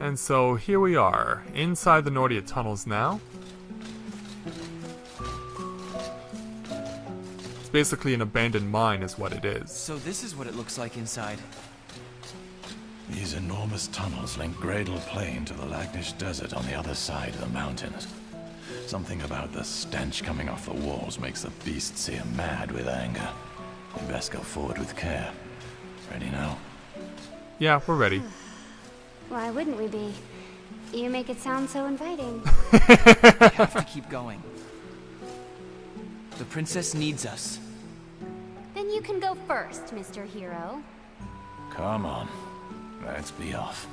And so here we are, inside the Nordia Tunnels now. It's basically an abandoned mine is what it is. So this is what it looks like inside. These enormous tunnels link Gradle Plain to the Lagnish Desert on the other side of the mountains. Something about the stench coming off the walls makes the beasts here mad with anger. We best go forward with care. Ready now? Yeah, we're ready. Why wouldn't we be? You make it sound so inviting. We have to keep going. The princess needs us. Then you can go first, Mr. Hero. Come on. Let's be off.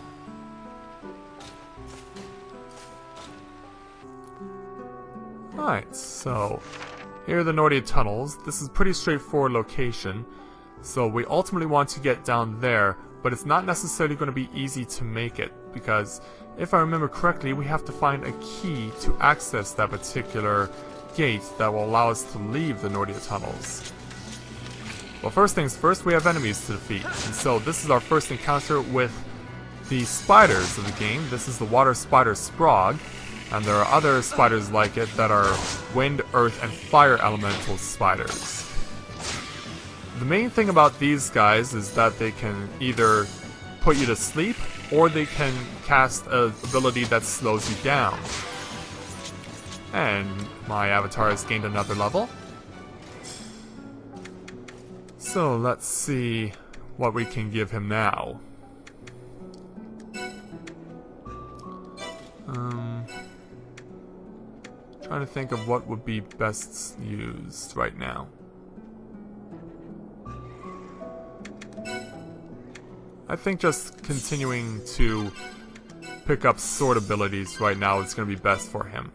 Alright, so here are the Nordia Tunnels. This is a pretty straightforward location. So we ultimately want to get down there, but it's not necessarily going to be easy to make it, because if I remember correctly, we have to find a key to access that particular gate that will allow us to leave the Nordia Tunnels. Well, first things first, we have enemies to defeat, and so this is our first encounter with the spiders of the game. This is the water spider Sprog, and there are other spiders like it that are wind, earth, and fire elemental spiders. The main thing about these guys is that they can either put you to sleep, or they can cast an ability that slows you down. And my avatar has gained another level. So let's see what we can give him now. Trying to think of what would be best used right now. I think just continuing to pick up sword abilities right now is going to be best for him.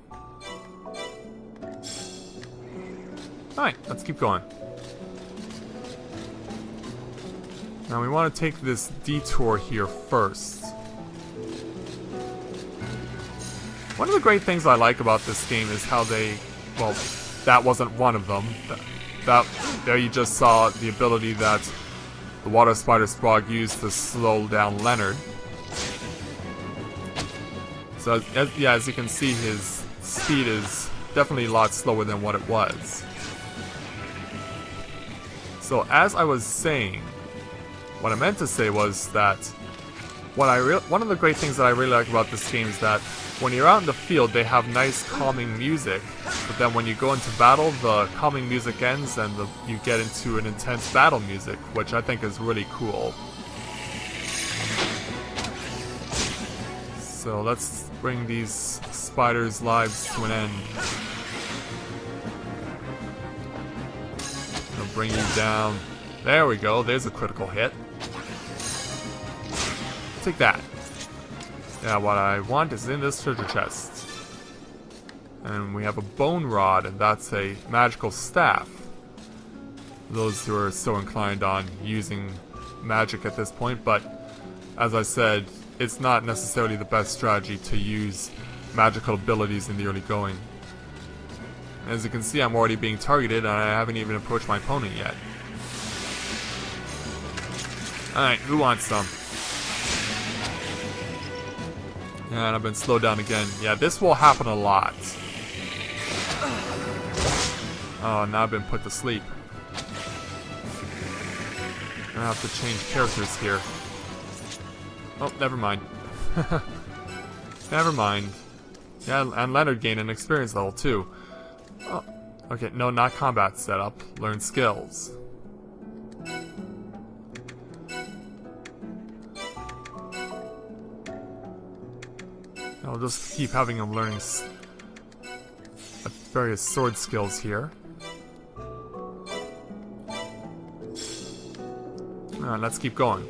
Alright, let's keep going. Now we want to take this detour here first. One of the great things I like about this game is how they... well, that wasn't one of them. There you just saw the ability that the water spider Sprog used to slow down Leonard. So as you can see, his speed is definitely a lot slower than what it was. So as I was saying, what I meant to say was that one of the great things that I really like about this game is that when you're out in the field, they have nice calming music, but then when you go into battle, the calming music ends and you get into an intense battle music, which I think is really cool. So let's bring these spiders' lives to an end. I'll bring you down. There we go, there's a critical hit. Take that. Yeah, what I want is in this treasure chest. And we have a bone rod, and that's a magical staff. Those who are so inclined on using magic at this point, but as I said, it's not necessarily the best strategy to use magical abilities in the early going. As you can see, I'm already being targeted, and I haven't even approached my opponent yet. Alright, who wants some? And I've been slowed down again. Yeah, this will happen a lot. Oh, now I've been put to sleep. I have to change characters here. Oh, never mind. Never mind. Yeah, and Leonard gained an experience level too. Oh, okay, no, not combat setup. Learn skills. I'll just keep having him learning various sword skills here. Alright, let's keep going.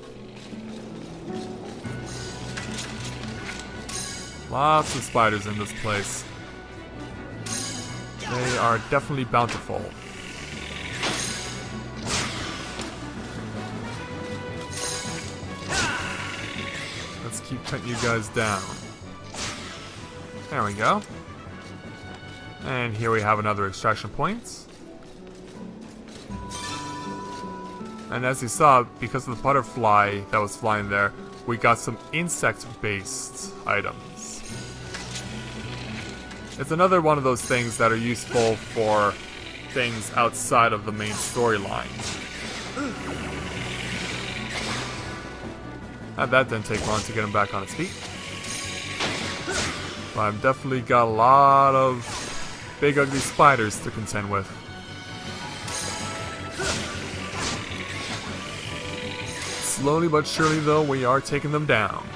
Lots of spiders in this place. They are definitely bountiful. Let's keep cutting you guys down. There we go. And here we have another extraction point. And as you saw, because of the butterfly that was flying there, we got some insect-based items. It's another one of those things that are useful for things outside of the main storyline. And that didn't take long to get him back on his feet. But I've definitely got a lot of big ugly spiders to contend with. Slowly but surely though, we are taking them down.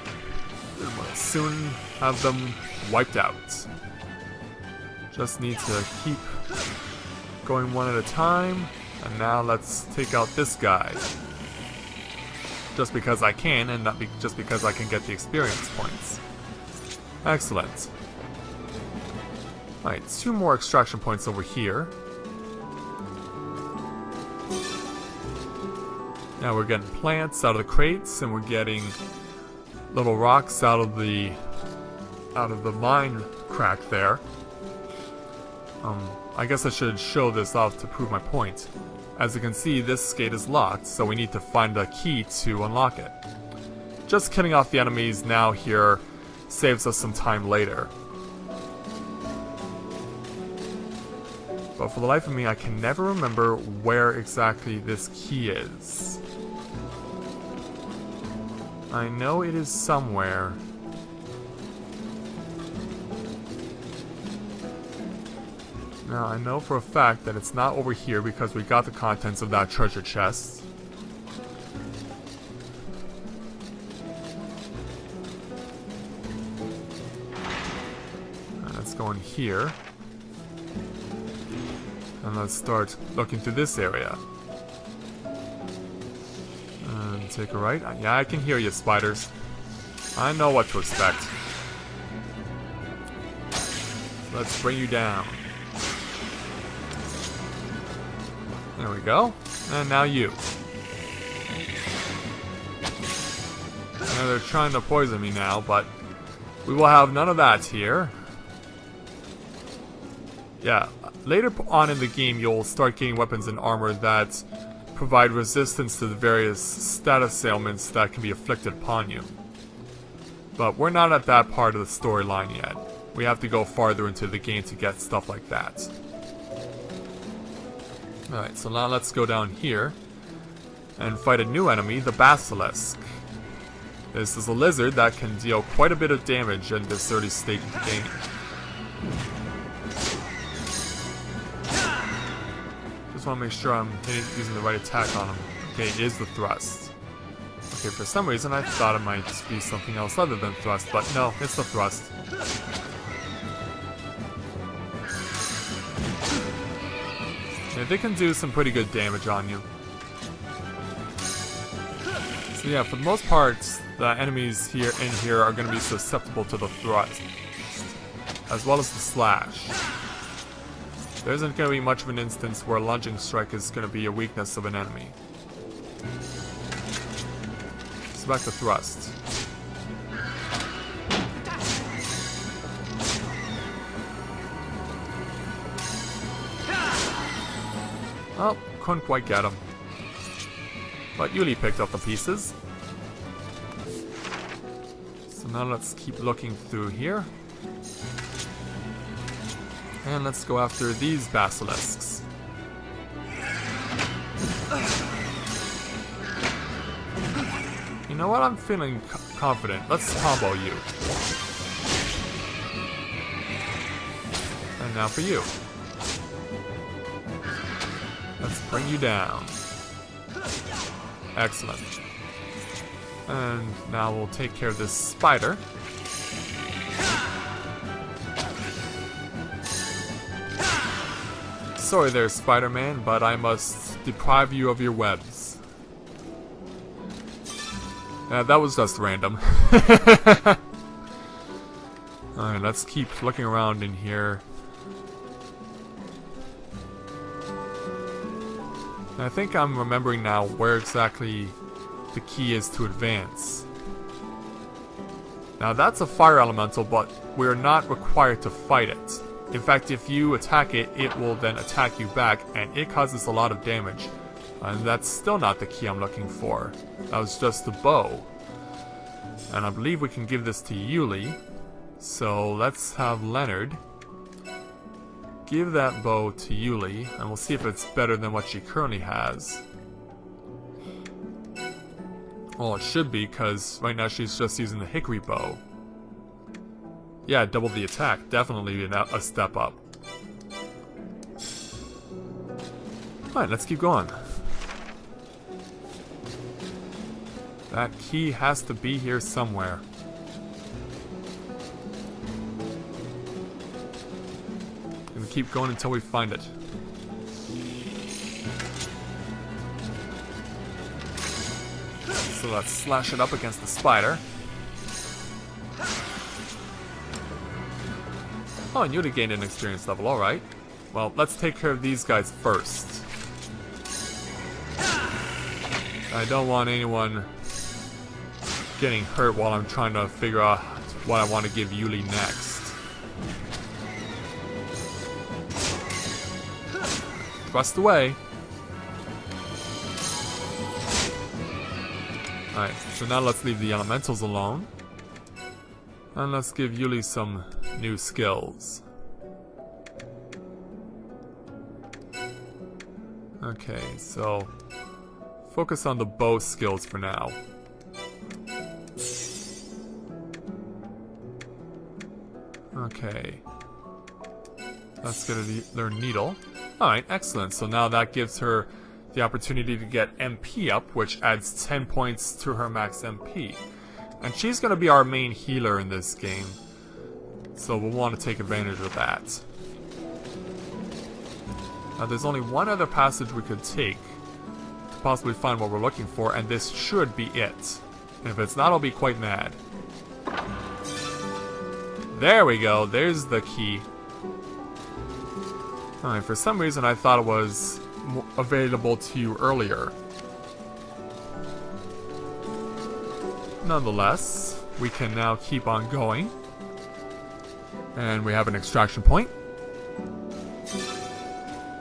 We'll soon have them wiped out. Just need to keep going one at a time. And now let's take out this guy. Just because I can, and not just because I can get the experience points. Excellent. Alright, 2 more extraction points over here. Now we're getting plants out of the crates, and we're getting little rocks out of the mine crack there. I guess I should show this off to prove my point. As you can see, this gate is locked, so we need to find a key to unlock it. Just killing off the enemies now here saves us some time later. But for the life of me, I can never remember where exactly this key is. I know it is somewhere. Now, I know for a fact that it's not over here because we got the contents of that treasure chest. Let's go in here. And let's start looking through this area. And take a right. Yeah, I can hear you, spiders. I know what to expect. Let's bring you down. There we go. And now you. They're trying to poison me now, but we will have none of that here. Yeah, later on in the game you'll start getting weapons and armor that provide resistance to the various status ailments that can be afflicted upon you. But we're not at that part of the storyline yet. We have to go farther into the game to get stuff like that. Alright, so now let's go down here and fight a new enemy, the Basilisk. This is a lizard that can deal quite a bit of damage in this early stage of the game. Just want to make sure I'm using the right attack on him. Okay, it is the thrust. Okay, for some reason I thought it might be something else other than thrust, but no, it's the thrust. Yeah, they can do some pretty good damage on you. So yeah, for the most part, the enemies in here are going to be susceptible to the thrust, as well as the slash. There isn't going to be much of an instance where a lunging strike is going to be a weakness of an enemy. So back to thrust. Oh, couldn't quite get him. But Yuli picked up the pieces. So now let's keep looking through here. And let's go after these basilisks. You know what? I'm feeling confident. Let's combo you. And now for you. Let's bring you down. Excellent. And now we'll take care of this spider. Sorry there, Spider-Man, but I must deprive you of your webs. That was just random. Alright, let's keep looking around in here. I think I'm remembering now where exactly the key is to advance. Now that's a fire elemental, but we're not required to fight it. In fact, if you attack it, it will then attack you back, and it causes a lot of damage. And that's still not the key I'm looking for. That was just the bow. And I believe we can give this to Yuli. So let's have Leonard give that bow to Yuli, and we'll see if it's better than what she currently has. Well, it should be, because right now she's just using the hickory bow. Yeah, double the attack. Definitely a step up. Alright, let's keep going. That key has to be here somewhere. Gonna keep going until we find it. So let's slash it up against the spider. Oh, and Yuli gained an experience level, alright. Well, let's take care of these guys first. I don't want anyone getting hurt while I'm trying to figure out what I want to give Yuli next. Thrust away. Alright, so now let's leave the elementals alone. And let's give Yuli some new skills. Okay, so focus on the bow skills for now. Okay. Let's get a learn needle. Alright, excellent. So now that gives her the opportunity to get MP up, which adds 10 points to her max MP. And she's going to be our main healer in this game. So we'll want to take advantage of that. Now there's only one other passage we could take to possibly find what we're looking for, and this should be it. And if it's not, I'll be quite mad. There we go, there's the key. Alright, for some reason I thought it was available to you earlier. Nonetheless, we can now keep on going. And we have an extraction point.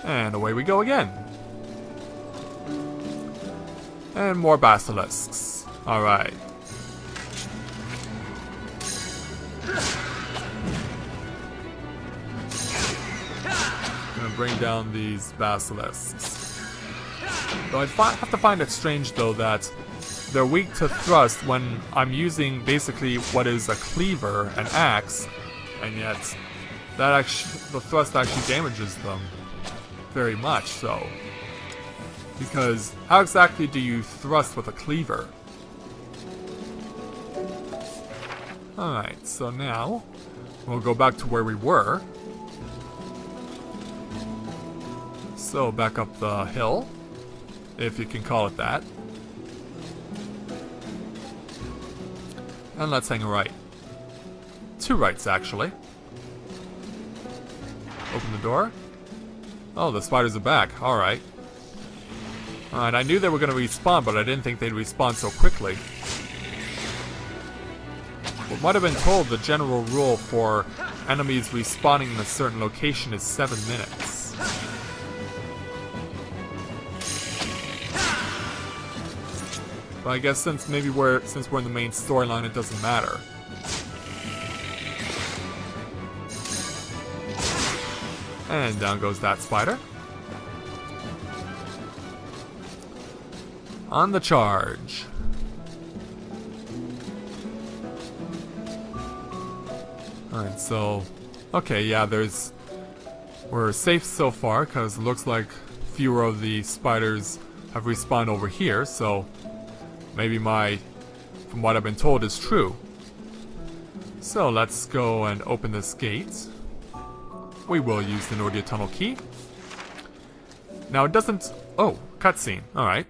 And away we go again. And more basilisks. Alright. Gonna bring down these basilisks. Though I have to find it strange though that they're weak to thrust when I'm using basically what is a cleaver, an axe, and yet that the thrust actually damages them very much so. Because how exactly do you thrust with a cleaver? Alright, so now we'll go back to where we were. So back up the hill, if you can call it that. And let's hang a right. 2 rights, actually. Open the door. Oh, the spiders are back. Alright. Alright, I knew they were going to respawn, but I didn't think they'd respawn so quickly. What might have been told, the general rule for enemies respawning in a certain location is 7 minutes. But I guess since we're in the main storyline, it doesn't matter. And down goes that spider. On the charge. Alright, so okay, yeah, we're safe so far because it looks like fewer of the spiders have respawned over here, so maybe from what I've been told, is true. So let's go and open this gate. We will use the Nordia Tunnel key. Now it doesn't... Oh, cutscene. Alright.